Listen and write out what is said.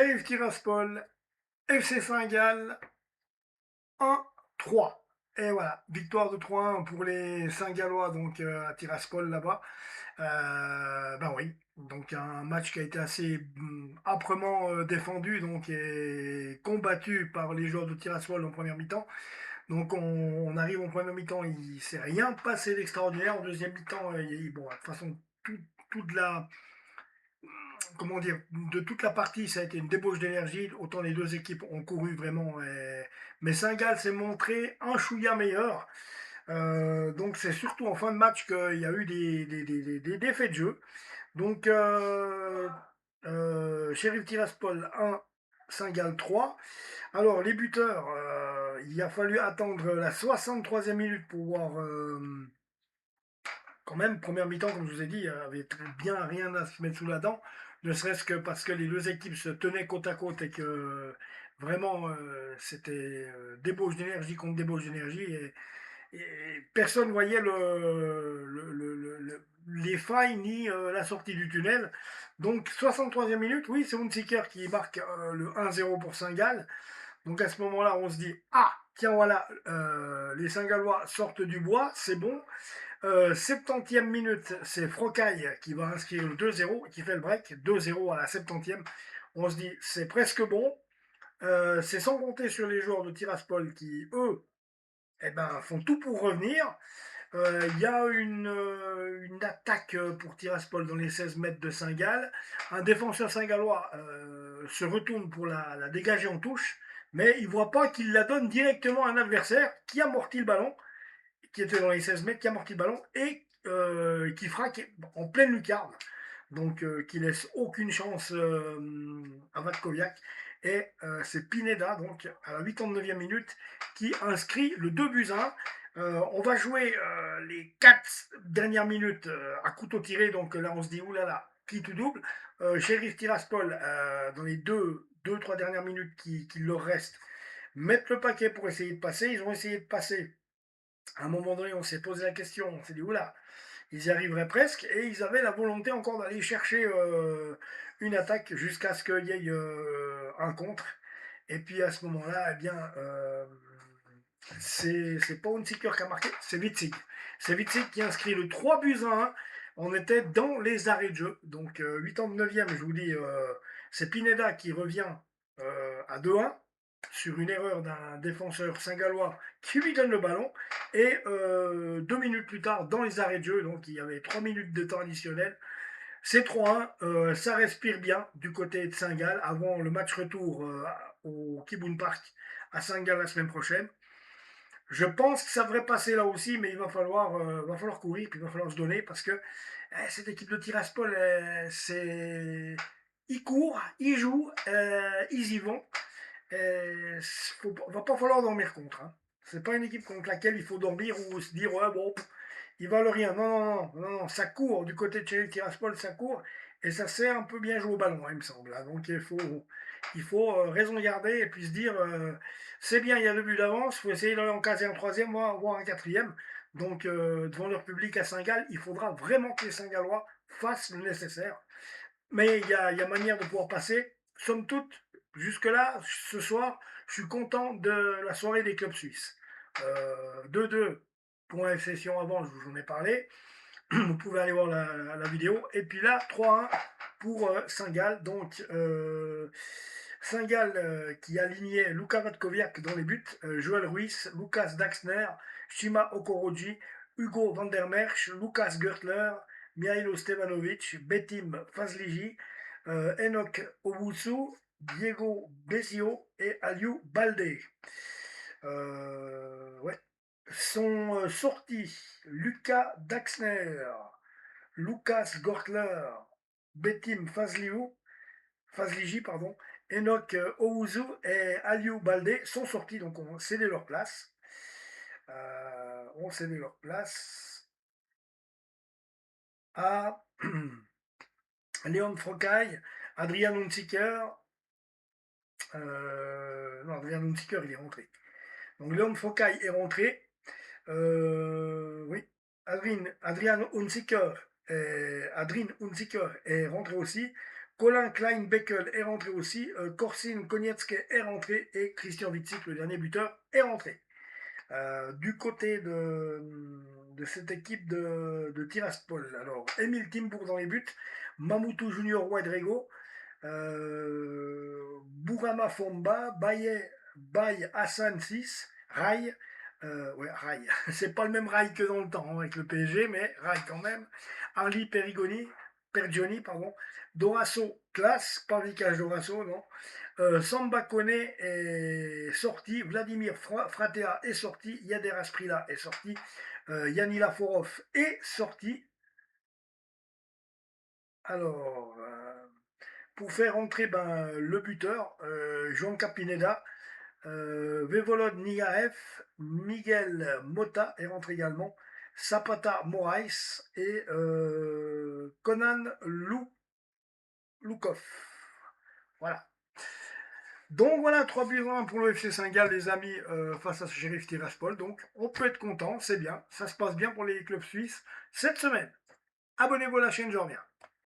Sheriff Tiraspol, FC Saint-Gall, 1-3. Et voilà, victoire de 3-1 pour les Saint-Gallois, donc à Tiraspol là-bas. Ben oui, donc un match qui a été assez âprement défendu donc, et combattu par les joueurs de Tiraspol en première mi-temps. Donc on arrive en première mi-temps, il ne s'est rien passé d'extraordinaire. En deuxième mi-temps, bon, de toute façon, toute la, comment dire, de toute la partie, ça a été une débauche d'énergie. Autant les deux équipes ont couru vraiment. Mais Saint-Gall s'est montré un chouïa meilleur. Donc c'est surtout en fin de match qu'il y a eu des faits de jeu. Donc Sheriff Tiraspol 1, Saint-Gall 3. Alors les buteurs, il a fallu attendre la 63e minute pour voir quand même, première mi-temps, comme je vous ai dit, il n'y avait bien rien à se mettre sous la dent, ne serait-ce que parce que les deux équipes se tenaient côte à côte et que vraiment c'était débauche d'énergie contre débauche d'énergie et personne ne voyait les failles ni la sortie du tunnel. Donc 63e minute, oui, c'est Hunziker qui marque le 1-0 pour Saint-Gall. Donc à ce moment-là, on se dit, ah, tiens voilà, les Saint-Gallois sortent du bois, c'est bon. 70e minute, c'est Frocaille qui va inscrire le 2-0, qui fait le break, 2-0 à la 70e. On se dit, c'est presque bon. C'est sans compter sur les joueurs de Tiraspol qui, eux, eh ben, font tout pour revenir. Il y a une attaque pour Tiraspol dans les 16 mètres de Saint-Gall. Un défenseur saint-gallois se retourne pour la dégager en touche, mais il ne voit pas qu'il la donne directement à un adversaire qui amortit le ballon, qui était dans les 16 mètres, qui amortit le ballon et qui frappe en pleine lucarne. Donc qui laisse aucune chance à Vatkoviak. Et c'est Pineda, donc à la 89e minute, qui inscrit le 2-1. On va jouer les 4 dernières minutes à couteau tiré, donc là on se dit oulala, qui tout double. Sheriff Tiraspol, dans les 2-3 dernières minutes qui leur restent, mettent le paquet pour essayer de passer. Ils ont essayé de passer. À un moment donné, on s'est posé la question, on s'est dit oula, ils y arriveraient presque, et ils avaient la volonté encore d'aller chercher une attaque jusqu'à ce qu'il y ait un contre. Et puis à ce moment-là, eh bien, c'est pas Hunziker qui a marqué, c'est Witzig. C'est Witzig qui inscrit le 3-1. On était dans les arrêts de jeu. Donc 89e, je vous dis, c'est Pineda qui revient à 2-1 sur une erreur d'un défenseur saint-gallois qui lui donne le ballon. Et 2 minutes plus tard, dans les arrêts de jeu, donc il y avait 3 minutes de temps additionnel, c'est 3-1, ça respire bien du côté de Saint-Gall avant le match retour au Kibun Park à Saint-Gall la semaine prochaine. Je pense que ça devrait passer là aussi, mais il va falloir courir, puis il va falloir se donner parce que cette équipe de Tiraspol, ils courent, ils jouent, ils y vont. Il va pas falloir dormir contre. Hein. C'est pas une équipe contre laquelle il faut dormir ou se dire ouais bon, ils valent rien. Non, ça court du côté de chez Tiraspol, ça court et ça sait un peu bien jouer au ballon, hein, il me semble. Hein. Donc il faut raison garder et puis se dire c'est bien, il y a 2 buts d'avance, il faut essayer d'en caser un troisième, voire un quatrième. Donc devant leur public à Saint-Gall, il faudra vraiment que les Saint-Gallois fassent le nécessaire. Mais il y a manière de pouvoir passer. Somme toute, jusque-là, ce soir, je suis content de la soirée des clubs suisses. 2-2 pour un FC Sion avant, je vous en ai parlé. Vous pouvez aller voir la vidéo. Et puis là, 3-1 pour Saint-Gall. Donc, Saint-Gall qui alignait Luka Vatkoviak dans les buts, Joël Ruiz, Lucas Daxner, Shima Okoroji, Hugo van der Merch, Lucas Gertler, Mihailo Stevanovic, Betim Fazliji, Enoch Owusu, Diego Besio et Aliou Balde. Ouais. Sont sortis Lucas Daxner, Lucas Gortler, Betim Fazliji, pardon, Enoch Owusu et Aliou Balde sont sortis, donc ont cédé leur place. Ont cédé leur place à Léon Frocaille, Adrian Hunziker. Non, Adrian Hunziker, il est rentré. Donc Léon Frocaille est rentré. Oui, Adrian Hunziker est rentré aussi. Colin Klein-Beckel est rentré aussi. Korsin Konietzke est rentré. Et Christian Witzik, le dernier buteur, est rentré. Du côté de cette équipe de Tiraspol. Alors, Émile Timbour dans les buts. Mamoutou Junior Ouedraogo. Bourama Fomba. Baye Hassan 6. Rai. Ouais, Rai. C'est pas le même Rai que dans le temps avec le PSG, mais Rai quand même. Arli Pergioni, pardon. Dorasso, classe, pas Vicage Dorasso, non. Samba Kone est sorti, Vladimir Fratea est sorti, Yader Asprilla est sorti, Yanni Laforov est sorti. Alors, pour faire entrer le buteur, Jean Capineda, Vevolod Nigaev, Miguel Mota est rentré également, Zapata Moraes et Conan Loukov. Voilà. Donc voilà, 3 buts 1 pour le FC Saint-Gall, les amis, face à ce Sheriff Tiraspol. Donc on peut être content, c'est bien. Ça se passe bien pour les clubs suisses cette semaine. Abonnez-vous à la chaîne, je reviens.